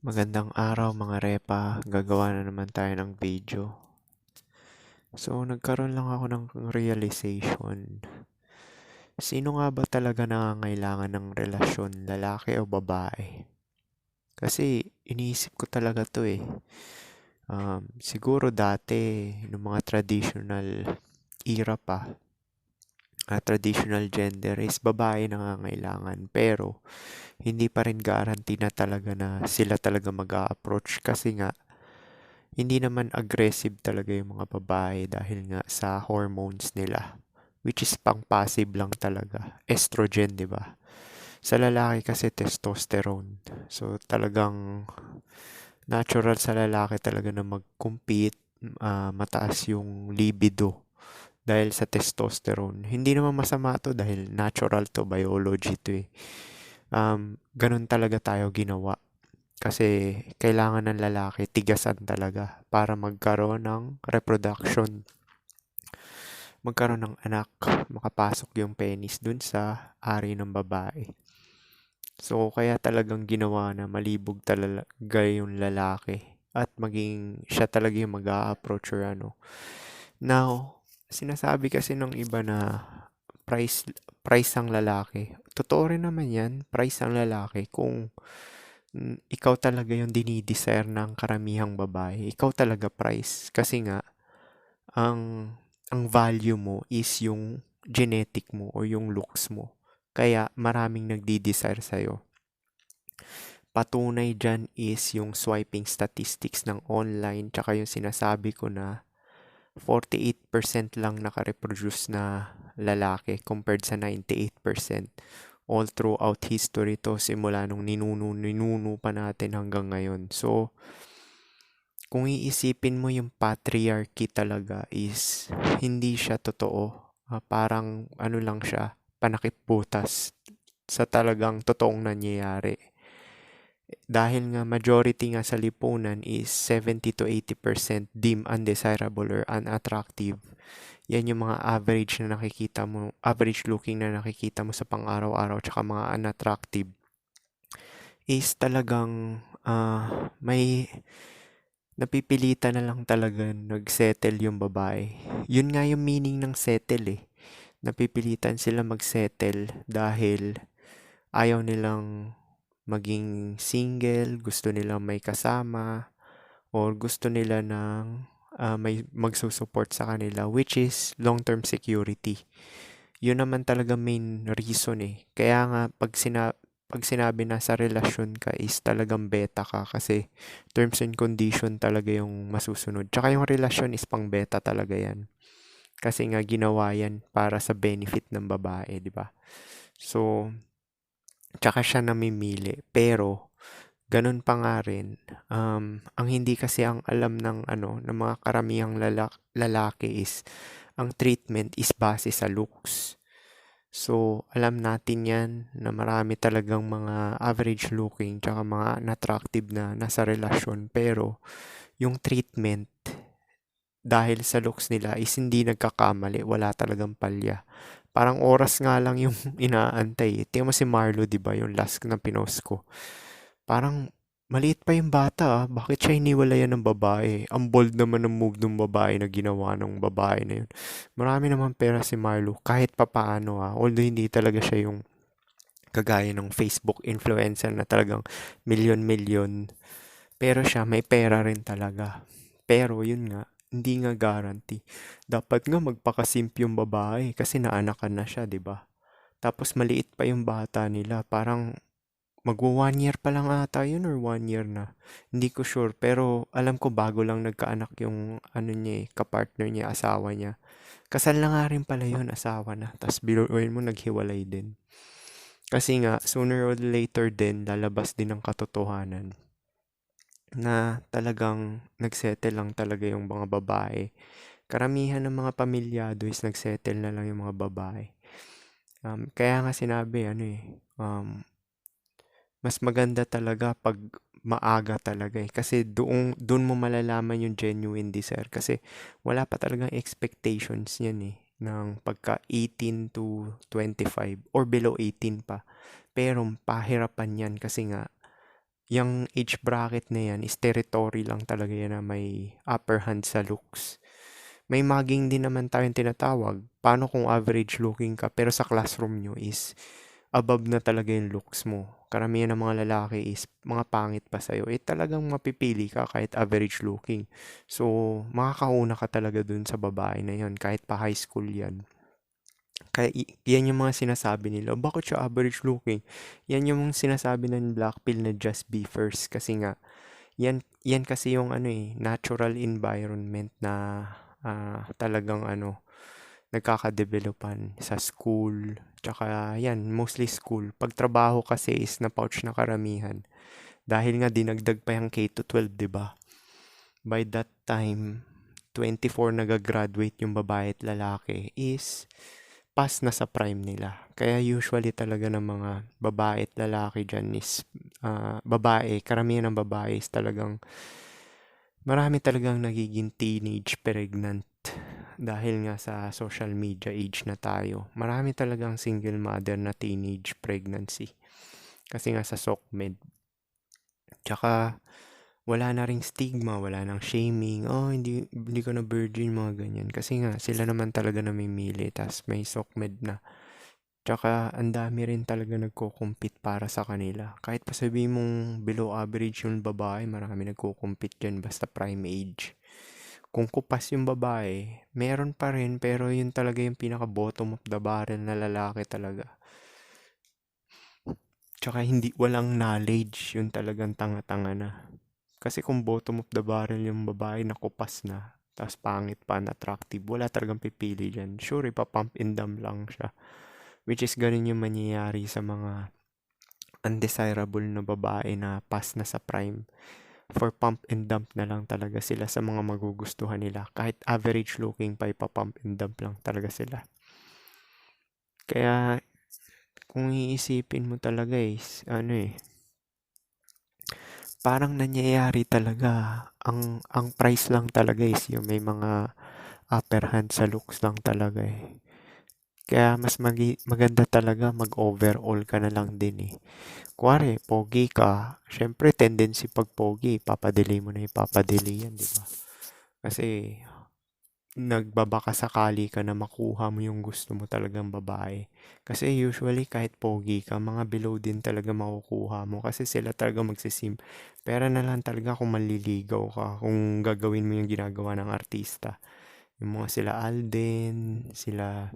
Magandang araw mga repa, gagawa na naman tayo ng video. So, nagkaroon lang ako ng realization. Sino nga ba talaga nangangailangan ng relasyon, lalaki o babae? Kasi iniisip ko talaga to eh. Siguro dati, nung mga traditional era pa, traditional gender is babae nangangailangan. Pero, hindi pa rin guarantee na talaga na sila talaga mag-a-approach kasi nga hindi naman aggressive talaga yung mga babae dahil nga sa hormones nila. Which is pang passive lang talaga. Estrogen, di ba? Sa lalaki kasi testosterone. So talagang natural sa lalaki talaga na mag-compete, mataas yung libido dahil sa testosterone. Hindi naman masama to dahil natural to, biology to eh. Ganun talaga tayo ginawa. Kasi kailangan ng lalaki tigasan talaga para magkaroon ng reproduction, magkaroon ng anak, makapasok yung penis dun sa ari ng babae. So kaya talagang ginawa na malibog talaga yung lalaki at maging siya talaga yung mag-a-approach or ano. Now, sinasabi kasi ng iba na price price ang lalaki. Totoo rin naman yan, price ang lalaki kung ikaw talaga yung dinidesire ng karamihang babae. Ikaw talaga price. Kasi nga, ang, ang value mo is yung genetic mo o yung looks mo. Kaya maraming nagdi-desire sa'yo. Patunay dyan is yung swiping statistics ng online tsaka yung sinasabi ko na 48% lang nakareproduce na lalaki compared sa 98% all throughout history to simula nung ninuno pa natin hanggang ngayon. So, kung iisipin mo yung patriarchy talaga is hindi siya totoo. Parang ano lang siya, panakip butas sa talagang totoong nangyayari. Dahil nga majority nga sa lipunan is 70 to 80% deemed undesirable or unattractive. Yan yung mga average na nakikita mo, average looking na nakikita mo sa pang-araw-araw tsaka mga unattractive is talagang may napipilitan na lang talaga nag-settle yung babae. Yun nga yung meaning ng settle eh. Napipilitan sila mag-settle dahil ayaw nilang maging single, gusto nilang may kasama, or gusto nila ng may magsusupport sa kanila, which is long-term security. Yun naman talaga main reason eh. Kaya nga pag sinabi na sa relasyon ka is talagang beta ka kasi terms and condition talaga yung masusunod. Tsaka yung relasyon is pang beta talaga yan. Kasi nga ginawa yan para sa benefit ng babae, di ba? So, tsaka siya namimili. Pero, ganun pa nga rin, ang hindi kasi ang alam ng ng mga karamihang lalaki is ang treatment is base sa looks. So, alam natin yan na marami talagang mga average looking tsaka mga unattractive na nasa relasyon. Pero, yung treatment dahil sa looks nila is hindi nagkakamali, wala talagang palya. Parang oras nga lang yung inaantay. Tingnan mo si Marlo, di ba? Yung last na pinost ko. Parang maliit pa yung bata ah. Bakit siya hiniwalayan ng babae? Ang bold naman ng move ng babae na ginawa ng babae na yun. Marami naman pera si Marlo kahit papaano ah. Although hindi talaga siya yung kagaya ng Facebook influencer na talagang milyon-milyon. Pero siya may pera rin talaga. Pero yun nga, hindi nga guarantee. Dapat nga magpakasimp yung babae kasi naanakan na siya, 'di ba? Tapos maliit pa yung bata nila, parang magwa 1 year pa lang ata yun or 1 year na. Hindi ko sure, pero alam ko bago lang nagkaanak yung ano niya eh, kapartner niya, asawa niya. Kasal na nga rin pala yun, asawa na. Tapos biruin mo, naghiwalay din. Kasi nga, sooner or later din, lalabas din ang katotohanan na talagang nagsettle lang talaga yung mga babae. Karamihan ng mga pamilyado is nagsettle na lang yung mga babae. Kaya nga sinabi, mas maganda talaga pag maaga talaga eh. Kasi doon mo malalaman yung genuine desire. Kasi wala pa talagang expectations yan eh. Ng pagka 18 to 25 or below 18 pa. Pero pahirapan yan kasi nga yung age bracket na yan is territory lang talaga yan na may upper hand sa looks. May mugging din naman tayong tinatawag. Paano kung average looking ka pero sa classroom nyo is above na talaga yung looks mo. Karamihan ng mga lalaki is mga pangit pa sa'yo. Eh talagang mapipili ka kahit average looking. So, makakauna ka talaga dun sa babae na yun kahit pa high school yan. Kaya yan yung mga sinasabi nila. Bakit siya average looking? Yan yung sinasabi ng Blackpill na just be first. Kasi nga, yan kasi yung ano natural environment na talagang nagkakadevelopan sa school. Tsaka yan, mostly school. Pag trabaho kasi is na pouch na karamihan. Dahil nga dinagdag pa yung K to 12, di ba? By that time, 24 nagagraduate yung babae at lalaki is past na sa prime nila. Kaya usually talaga ng mga babae at lalaki dyan is babae, karamihan ng babae is talagang marami talagang nagiging teenage pregnant dahil nga sa social media age na tayo. Marami talagang single mother na teenage pregnancy. Kasi nga sa SOCMED. Tsaka wala na ring stigma, wala nang shaming. Oh, hindi ko na virgin, mga ganyan. Kasi nga sila naman talaga namimili. Tas may SOCMED na. Tsaka ang dami rin talaga nagko-compete para sa kanila. Kahit pa sabihin mong below average yung babae, marami nagko-compete dyan basta prime age. Kung kupas yung babae, meron pa rin pero yun talaga yung pinaka bottom of the barrel na lalaki talaga. Tsaka hindi walang knowledge, yun talagang tanga-tanga na. Kasi kung bottom of the barrel yung babae na kupas na, tapos pangit pa, attractive, wala talagang pipili dyan. Sure, ipapump and dump lang siya. Which is ganun yung mangyayari sa mga undesirable na babae na pass na sa prime. For pump and dump na lang talaga sila sa mga magugustuhan nila. Kahit average looking pa, ipapump and dump lang talaga sila. Kaya kung iisipin mo talaga parang nangyayari talaga. Ang price lang talaga is yung may mga upper hand sa looks lang talaga eh. Kaya mas maganda talaga mag-overall ka na lang din eh. Kuwari, pogi ka, syempre tendency pag pogi, papadili mo na ipapadili yan, di ba? Kasi nagbabaka sakali ka na makuha mo yung gusto mo talagang babae. Kasi usually kahit pogi ka, mga below din talaga makukuha mo kasi sila talaga magsisim. Pera na lang talaga kung maliligaw ka, kung gagawin mo yung ginagawa ng artista. Yung mga sila Alden, sila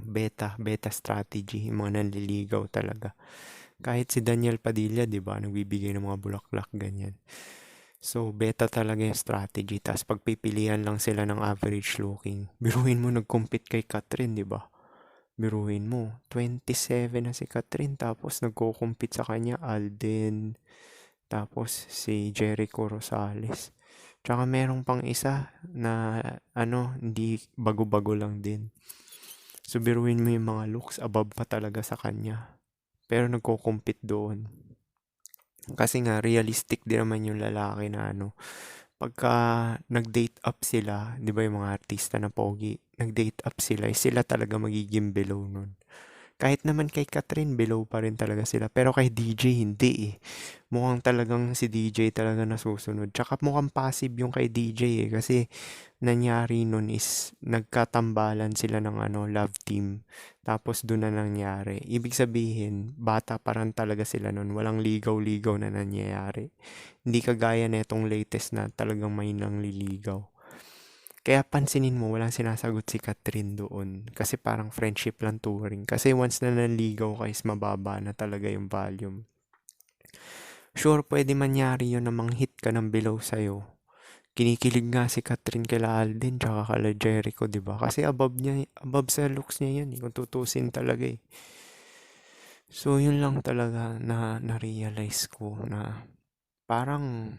beta strategy, yung mga nanliligaw talaga. Kahit si Daniel Padilla, 'di ba, nagbibigay ng mga bulaklak ganyan. So, beta talaga yung strategy. Tapos pagpipilian lang sila ng average looking. Biruin mo nag-compete kay Catherine, 'di ba? Biruin mo, 27 na si Catherine tapos nagko-compete sa kanya Alden, tapos si Jericho Rosales. Tsaka merong pang isa na hindi bago-bago lang din. So, biruin mo yung mga looks above pa talaga sa kanya. Pero nagko-compete doon. Kasi nga, realistic din naman yung lalaki na pagka nag-date up sila, di ba yung mga artista na pogi, nag-date up sila, sila talaga magiging below nun. Kahit naman kay Catherine, below pa rin talaga sila. Pero kay DJ, hindi eh. Mukhang talagang si DJ talaga nasusunod. Tsaka mukhang passive yung kay DJ eh. Kasi nangyari nun is nagkatambalan sila ng love team. Tapos doon na nangyari. Ibig sabihin, bata pa rin talaga sila nun. Walang ligaw-ligaw na nangyayari. Hindi kagaya na itong latest na talagang may nangliligaw. Kaya pansinin mo, walang sinasagot si Catherine doon. Kasi parang friendship lang touring. Kasi once na nanligaw ka is mababa na talaga yung volume. Sure, pwede mangyari yun na manghit ka ng below sa'yo. Kinikilig nga si Catherine kila Alden tsaka kala Jericho, di ba? Kasi above sa looks niya yan, kung tutusin talaga eh. So, yun lang talaga na na-realize ko na parang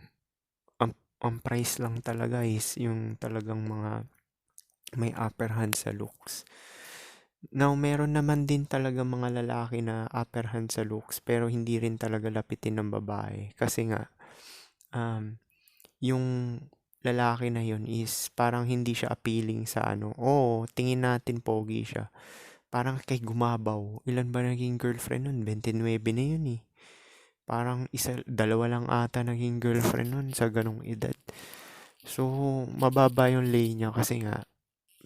ang price lang talaga is yung talagang mga may upper hand sa looks. Now, meron naman din talaga mga lalaki na upper hand sa looks pero hindi rin talaga lapitin ng babae. Kasi nga, yung lalaki na yun is parang hindi siya appealing sa tingin natin pogi siya. Parang kay Gumabaw. Ilan ba naging girlfriend nun? 29 na yun eh. Parang dalawa lang ata naging girlfriend nun sa ganong edad. So, mababa yung lay niya kasi nga.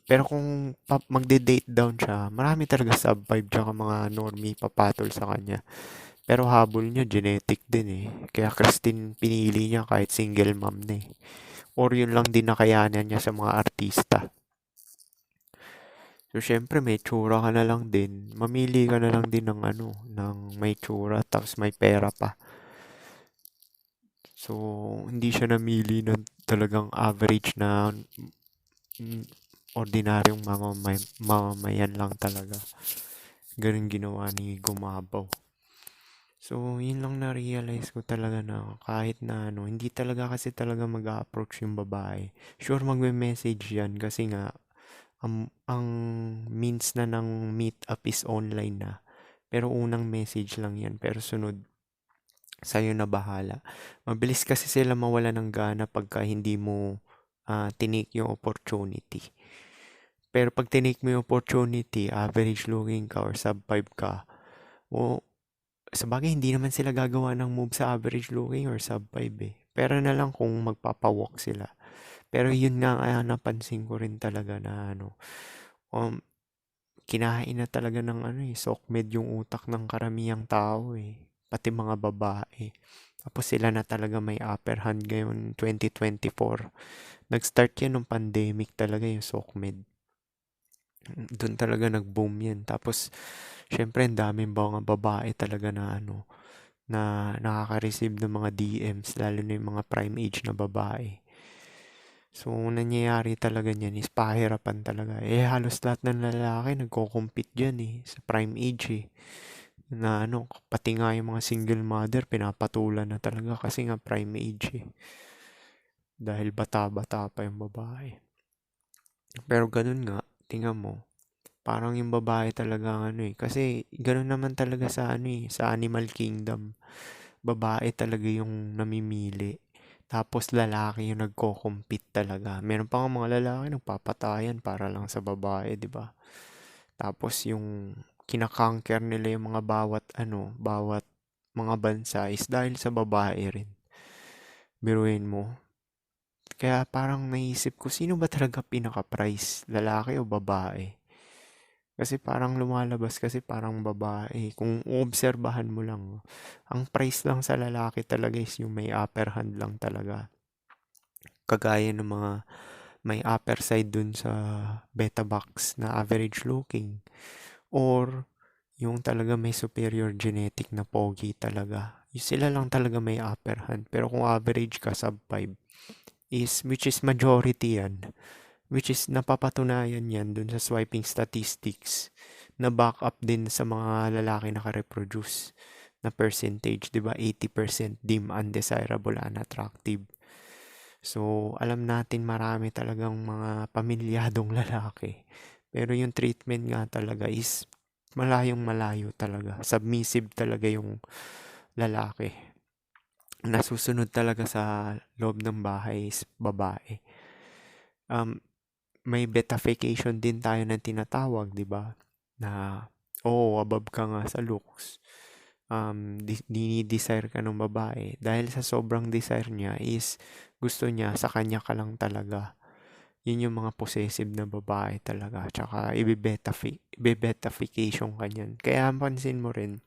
Pero kung magde-date down siya, marami talaga sub 5 tsaka mga normie papatol sa kanya. Pero habol niya, genetic din eh. Kaya Christine pinili niya kahit single mom na eh. Or yun lang din nakayanan niya sa mga artista. So, syempre may tsura ka na lang din. Mamili ka na lang din ng ng may tsura tapos may pera pa. So, hindi siya namili ng talagang average na ordinaryong mamamayan lang talaga. Ganun ginawa ni Gumabaw. So, yun lang na-realize ko talaga na kahit na hindi talaga kasi talaga mag-approach yung babae. Sure, magme-message yan kasi nga, ang means na ng meet up is online na. Pero unang message lang yan. Pero sunod, sa'yo na bahala. Mabilis kasi sila mawala ng gana pagka hindi mo tinake yung opportunity. Pero pag tinake mo yung opportunity, average looking ka or sub 5 ka, o sabagay hindi naman sila gagawa ng move sa average looking or sub 5 eh. Pero na lang kung magpapawalk sila. Pero yun nga napansin ko rin talaga na um, kinain na talaga ng sokmed yung utak ng karamihang tao eh. Pati mga babae. Tapos sila na talaga may upper hand ngayon 2024. Nag-start yan nung pandemic talaga yung sokmed. Doon talaga nag-boom yan. Tapos, syempre, ang daming mga babae talaga na na nakaka-receive ng mga DMs, lalo na yung mga prime age na babae. So, nangyayari talaga niyan is pahirapan talaga. Eh, halos lahat ng lalaki nagko-compete dyan eh, sa prime age eh. Na pati nga yung mga single mother, pinapatulan na talaga kasi nga prime age eh. Dahil bata-bata pa yung babae. Pero ganun nga, tingnan mo, parang yung babae talaga kasi ganun naman talaga sa sa Animal Kingdom. Babae talaga yung namimili. Tapos lalaki yung nagko-compete talaga. Meron pa nga mga lalaki nagpapatayan para lang sa babae, 'di ba? Tapos yung kinakanker nila yung mga bawat mga bansa is dahil sa babae rin. Biruin mo. Kaya parang naisip ko, sino ba talaga pinaka-price? Lalaki o babae? Kasi parang lumalabas kasi parang babae. Kung uobserbahan mo lang, ang price lang sa lalaki talaga is yung may upper hand lang talaga. Kagaya ng mga may upper side dun sa beta box na average looking. Or yung talaga may superior genetic na pogi talaga. Yung sila lang talaga may upper hand. Pero kung average ka sub 5, which is majority yan. Which is napapatunayan yan dun sa swiping statistics na back up din sa mga lalaki naka-reproduce na percentage, 'di ba? 80% dim, undesirable, unattractive. So, alam natin marami talagang mga pamilyadong lalaki. Pero yung treatment nga talaga is malayong malayo talaga. Submissive talaga yung lalaki. Nasusunod talaga sa loob ng bahay is babae. May betafication din tayo na tinatawag, 'di ba? Na above ka nga sa looks. Dinidesire ka ng babae dahil sa sobrang desire niya is gusto niya sa kanya ka lang talaga. Yun yung mga possessive na babae talaga. Tsaka ibebetafication ka niyan. Kaya pansin mo rin,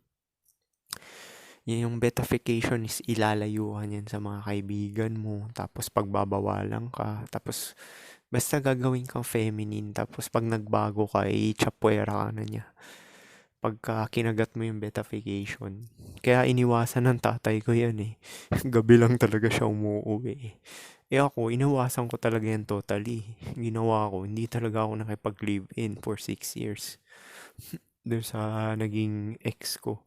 yung betafication is ilalayuhan yan sa mga kaibigan mo. Tapos pagbabawalan ka. Tapos basta gagawin kang feminine. Tapos pag nagbago ka, chapwera ka na niya. Pagka kinagat mo yung betafication. Kaya iniwasan ng tatay ko yan eh. Gabi lang talaga siya umuwi. Eh ako, iniwasan ko talaga yan totally. Ginawa ko, hindi talaga ako nakipag-live-in for 6 years. Doon sa naging ex ko.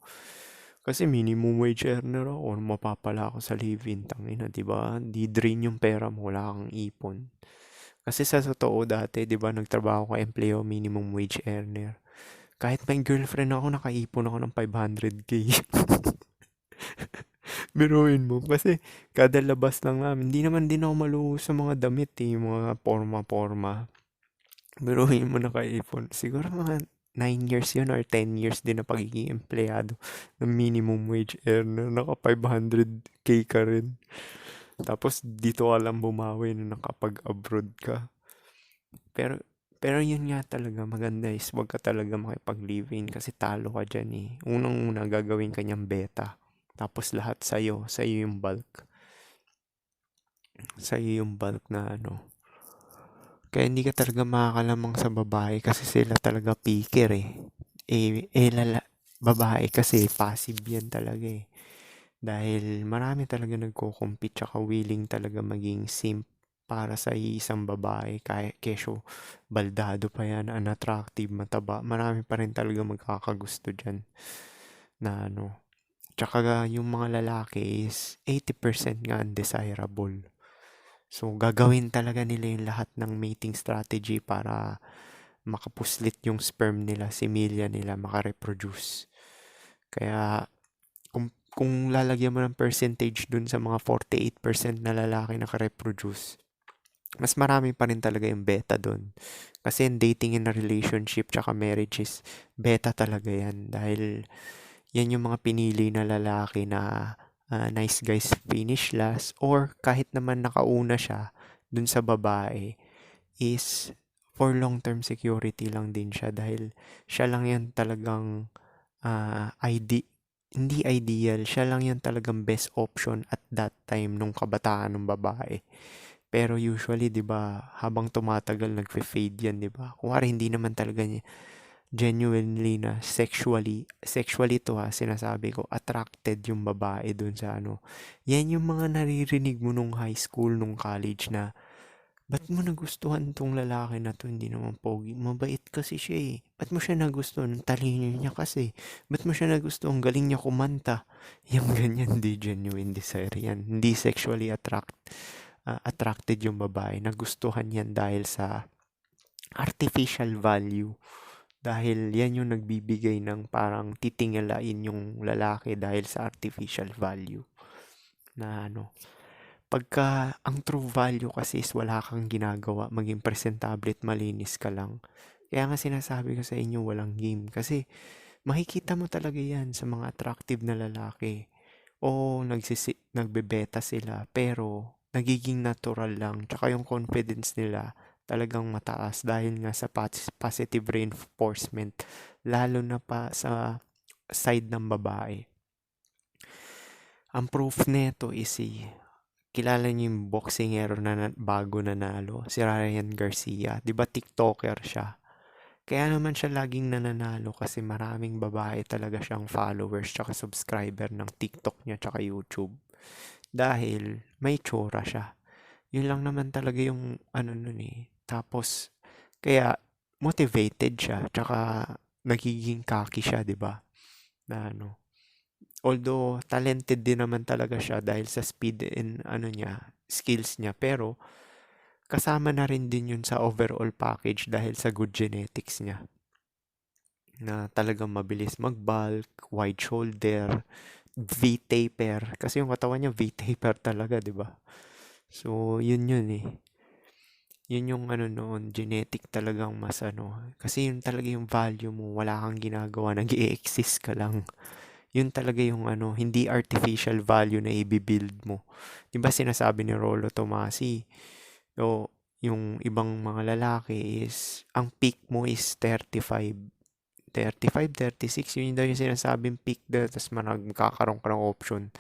Kasi minimum wage earner ako, mapapala ako sa live-in, tangina, 'di ba? Di drain yung pera mo, wala kang ipon. Kasi sa totoo dati, 'di ba, nagtrabaho ko empleo minimum wage earner. Kahit may girlfriend ako, nakaipon ako ng 500k. Biruin mo. Kasi kada labas lang namin, hindi naman din ako maluho sa mga damit eh, mga forma-forma. Biruin mo nakaipon. Siguro mga 9 years yun or 10 years din na pagiging empleyado ng minimum wage earner. Naka 500k ka rin. Tapos dito ka lang bumawi na nakapag-abroad ka. Pero pero yun nga talaga maganda is wag ka talaga makipag-live-in kasi talo ka dyan eh. Unang-una gagawin kanyang beta. Tapos lahat sa'yo yung bulk. Sa'yo yung bulk na ano. Kaya hindi ka talaga makakalamang sa babae kasi sila talaga picker eh. Babae kasi passive yan talaga eh. Dahil marami talaga nagko-compete tsaka willing talaga maging simp para sa isang babae kesyo baldado pa yan, unattractive, mataba. Marami pa rin talaga magkakagusto dyan na ano. Tsaka yung mga lalaki is 80% nga undesirable. So, gagawin talaga nila yung lahat ng mating strategy para makapuslit yung sperm nila, similya nila, makareproduce. Kaya, kung lalagyan mo ng percentage dun sa mga 48% na lalaki nakareproduce, mas marami pa rin talaga yung beta dun. Kasi yung dating in a relationship tsaka marriage is beta talaga yan. Dahil yan yung mga pinili na lalaki na nice guys finish last or kahit naman nakauna siya dun sa babae is for long-term security lang din siya dahil siya lang yan talagang hindi ideal, siya lang yan talagang best option at that time nung kabataan ng babae. Pero usually, 'di ba, habang tumatagal nagfe-fade 'yan, 'di ba? Kunwari hindi naman talaga niya genuinely na sexually to sinasabi ko, attracted yung babae dun sa ano. Yan yung mga naririnig mo nung high school, nung college na, ba't mo nagustuhan tong lalaki na to? Hindi naman pogi. Mabait kasi siya eh. Ba't mo siya nagustuhan? Talino niya kasi. Ba't mo siya nagustuhan? Galing niya kumanta. Yung ganyan, di genuine desire yan. Hindi sexually attracted yung babae. Nagustuhan yan dahil sa artificial value. Dahil yan yung nagbibigay ng parang titingalain yung lalaki dahil sa artificial value. Na ano, pagka ang true value kasi is wala kang ginagawa, maging presentable at malinis ka lang. Kaya nga sinasabi ko sa inyo walang game kasi makikita mo talaga yan sa mga attractive na lalaki. O nagbebeta sila pero nagiging natural lang. Tsaka yung confidence nila talagang mataas dahil nga sa positive reinforcement lalo na pa sa side ng babae. Ang proof nito is kilala niyo yung boxingero na bago nanalo, si Ryan Garcia. 'Di ba TikToker siya? Kaya naman siya laging nananalo kasi maraming babae talaga siyang followers tsaka subscriber ng TikTok niya tsaka YouTube. Dahil may tsura siya. Yun lang naman talaga yung ano nun eh. Tapos, kaya motivated siya tsaka nagiging cocky siya, 'di ba? Na ano. Although talented din naman talaga siya dahil sa speed and ano niya, skills niya, pero kasama na rin din yun sa overall package dahil sa good genetics niya. Na talagang mabilis mag-bulk, wide shoulder, V-taper. Kasi yung katawan niya V-taper talaga, di ba? So, yun eh. Yun yung ano noon, genetic talagang mas ano. Kasi yun talaga yung value mo. Wala kang ginagawa, nag-i-exist ka lang. Yun talaga yung ano, hindi artificial value na i-build mo. Di ba sinasabi ni Rollo Tomasi, o yung ibang mga lalaki is, ang peak mo is 35, 36, yun daw yung sinasabing peak daw, tapos magkakaroon ka ng option.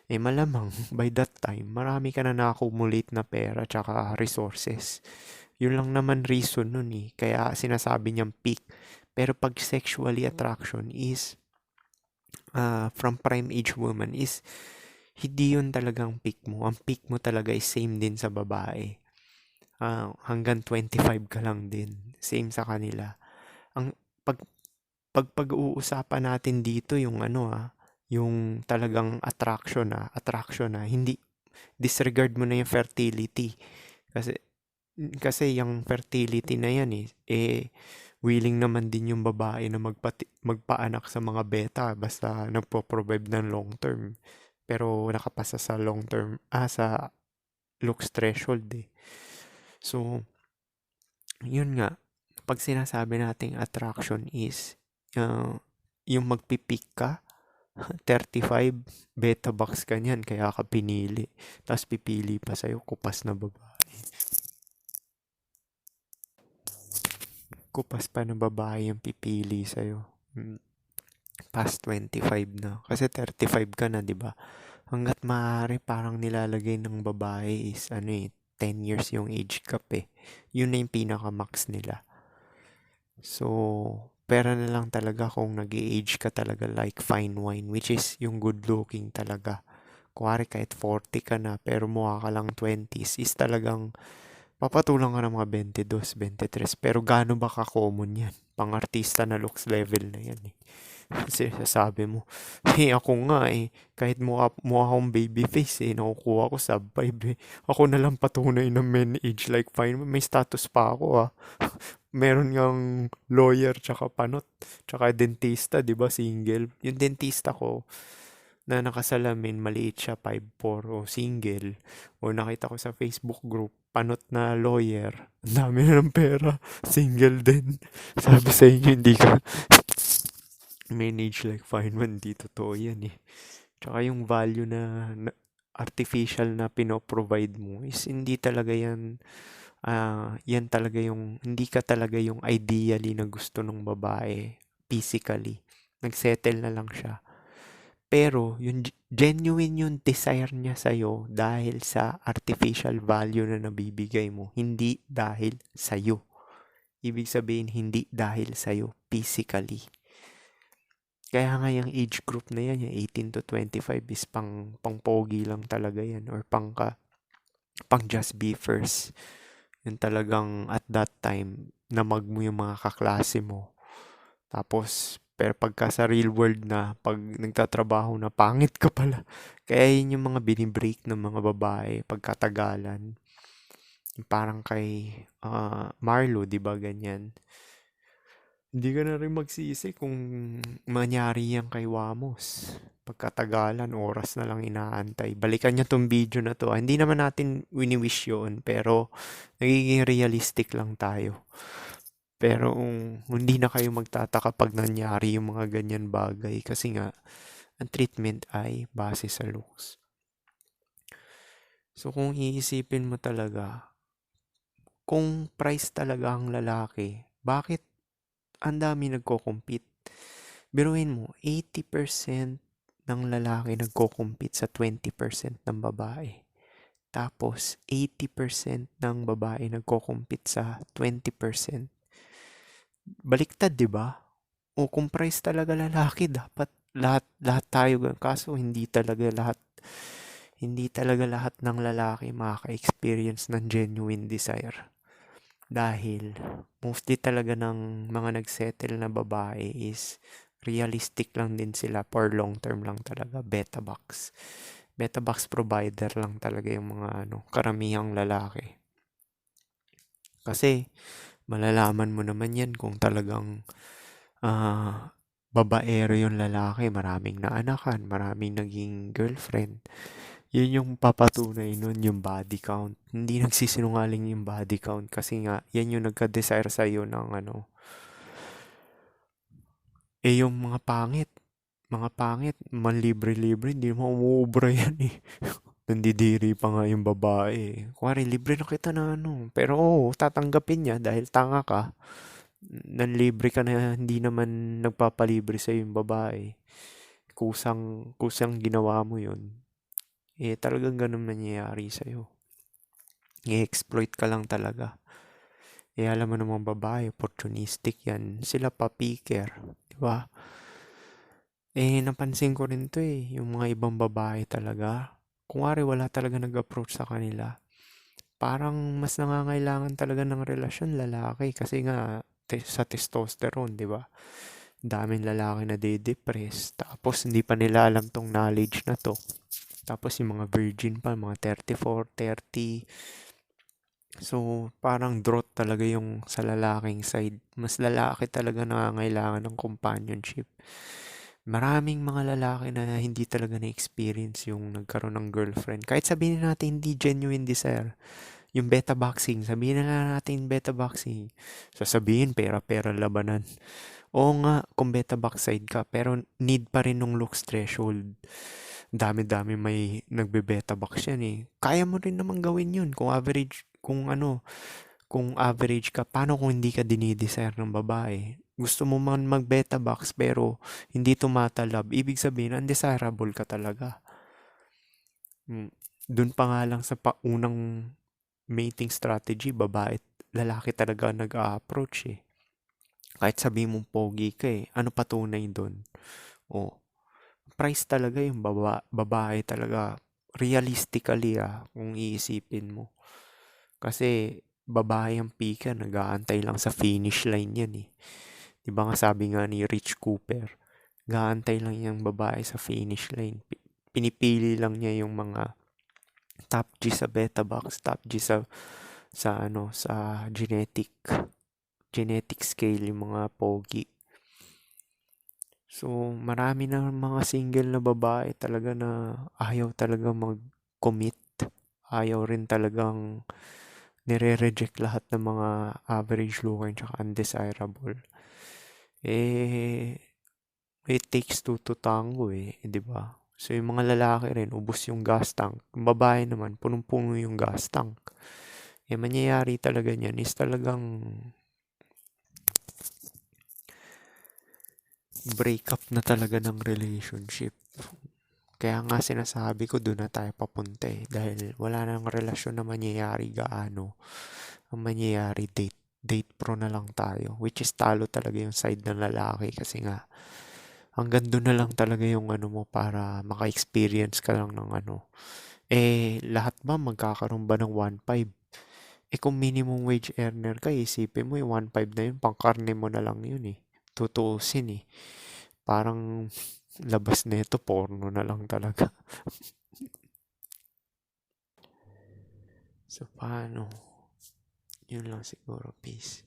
Eh malamang, by that time, marami ka na na-accumulate na pera tsaka resources. Yun lang naman reason nun eh. Kaya sinasabi niyang peak. Pero pag sexually attraction is, from prime age woman is, hindi yun talagang peak mo. Ang peak mo talaga is same din sa babae. Hanggang 25 ka lang din. Same sa kanila. Ang pag-uusapan natin dito yung ano yung talagang attraction hindi disregard mo na yung fertility kasi yung fertility na yan willing naman din yung babae na magpaanak sa mga beta basta nagpo-provide ng long term pero nakapasa sa long term sa looks threshold So yun nga pag sinasabi nating attraction is uh, yung magpipik ka, 35, beta box ka niyan, kaya ka pinili. Tapos pipili pa sa'yo, kupas na babae. Kupas pa na babae yung pipili sa'yo. Past 25 na. Kasi 35 ka na, di ba? Hanggat maaari, parang nilalagay ng babae is, 10 years yung age gap eh. Yun na yung pinaka-max nila. So, pera na lang talaga kung nag-age ka talaga like fine wine, which is yung good looking talaga. Kuwari kahit 40 ka na, pero mukha ka lang 20s, is talagang papatulang ka ng mga 22, 23. Pero gaano ba ka-common yan? Pang-artista na looks level na yan eh. Kasi sasabi mo, ako nga eh, kahit mukha akong baby face eh, nakukuha ko sub 5 eh. Ako na lang patunay na men age like fine. May status pa ako ah. Meron ngang lawyer tsaka panot, tsaka dentista, di ba, single. Yung dentista ko, na nakasalamin, maliit siya, 5'4", o single. O nakita ko sa Facebook group, panot na lawyer. Ang dami na ng pera. Single din. Sabi sa inyo, hindi ka manage like Feynman, di totoo yan eh. Tsaka yung value na artificial na pinoprovide mo is hindi talaga yan, yan talaga yung, hindi ka talaga yung ideally na gusto ng babae physically. Nagsettle na lang siya. Pero yung genuine yung desire niya sa'yo dahil sa artificial value na nabibigay mo, hindi dahil sa'yo. Ibig sabihin, hindi dahil sa'yo physically. Kaya nga yung age group na yan, yung 18 to 25 is pang pogi lang talaga yan, or pang just be first. Yung talagang at that time, namag mo yung mga kaklase mo. Tapos, pero pagka sa real world na, pag nagtatrabaho na, pangit ka pala. Kaya yun yung mga binibreak ng mga babae pagkatagalan. Parang kay Marlo, di ba ganyan? Hindi ka na rin magsisi kung manyari yan kay Wamos. Pagkatagalan, oras na lang inaantay. Balikan niya tong video na to. Hindi naman natin wini-wish yun, pero nagiging realistic lang tayo. Pero hindi na kayo magtataka pag nangyari yung mga ganyan bagay kasi nga, ang treatment ay base sa looks. So kung iisipin mo talaga, kung price talaga ang lalaki, bakit ang dami nagko-compete? Biruin mo, 80% ng lalaki nagko-compete sa 20% ng babae. Tapos, 80% ng babae nagko-compete sa 20%. Baliktad, di ba? O kung price talaga lalaki, dapat lahat tayo. Kaso hindi talaga lahat ng lalaki makaka-experience ng genuine desire. Dahil mostly talaga ng mga nagsettle na babae is realistic lang din sila, for long term lang talaga, beta box. Beta box provider lang talaga yung mga karamihang lalaki. Kasi malalaman mo naman yan kung talagang babaero yung lalaki, maraming naanakan, maraming naging girlfriend. Yun yung papatunay nun, yung body count. Hindi nagsisinungaling yung body count kasi nga, yan yung nagka-desire sa'yo ng yung mga pangit. Mga pangit, manlibre-libre, hindi mo umuubra yan eh. Nandidiri pa nga yung babae. Kuwari, libre na kita na Pero tatanggapin niya dahil tanga ka. Nanlibre ka na, hindi naman nagpapalibre sa yung babae. Kusang ginawa mo yun. Talagang ganun nangyayari sa'yo. I-exploit ka lang talaga. Alam mo namang babae, opportunistic yan. Sila pa picker, di ba? Napansin ko rin to yung mga ibang babae talaga. Kung wala talaga nag-approach sa kanila, parang mas nangangailangan talaga ng relasyon lalaki kasi nga sa testosterone, di ba? Daming lalaki na de-depress, tapos hindi pa nila alam tong knowledge na to. Tapos yung mga virgin pa, mga 34, 30. So, parang drought talaga yung sa lalaking side. Mas lalaki talaga nangangailangan ng companionship. Maraming mga lalaki na hindi talaga na-experience yung nagkaroon ng girlfriend. Kahit sabihin natin hindi genuine desire. Yung beta boxing, sabihin na lang natin beta boxing. Sasabihin, pera-pera labanan. Oo nga, kung beta backside ka, pero need pa rin nung looks threshold. Dami-dami may nagbe-beta box yan eh. Kaya mo rin naman gawin yun kung average, kung average ka. Paano kung hindi ka dinidesire ng babae? Gusto mo man mag-beta box pero hindi tumatalab. Ibig sabihin, undesirable ka talaga. Doon pa nga lang sa unang mating strategy, babae at lalaki talaga nag-a-approach eh. Kahit sabihin mong pogi ka eh, ano patunay doon? O, price talaga yung babae talaga. Realistically kung iisipin mo. Kasi babae ang pika, nag-aantay lang sa finish line yan eh. Di ba nga sabi nga ni Rich Cooper, nag-aantay lang yung babae sa finish line. Pinipili lang niya yung mga top G sa beta box, top G sa genetic scale, yung mga pogi. So, marami na mga single na babae talaga na ayaw talaga mag-commit. Ayaw rin talagang nire-reject lahat ng mga average looker tsaka undesirable. Eh, it takes two to tango eh, di ba? So, yung mga lalaki rin, ubos yung gas tank. Yung babae naman, punong-puno yung gas tank. Eh, mangyayari talaga niyan is talagang breakup na talaga ng relationship. Kaya nga sinasabi ko doon na tayo papunta eh. Dahil wala nang relasyon na mangyayari gaano. Ang mangyayari date pro na lang tayo. Which is talo talaga yung side ng lalaki kasi nga hanggang doon na lang talaga yung ano mo para maka-experience ka lang ng ano. Eh, lahat ba magkakaroon ba ng 1.5? Eh, kung minimum wage earner ka, isipin mo yung 1.5 na yun, pangkarne mo na lang yun eh. Tutuusin eh. Parang labas nito, porno na lang talaga. So, paano? Yun lang siguro, peace.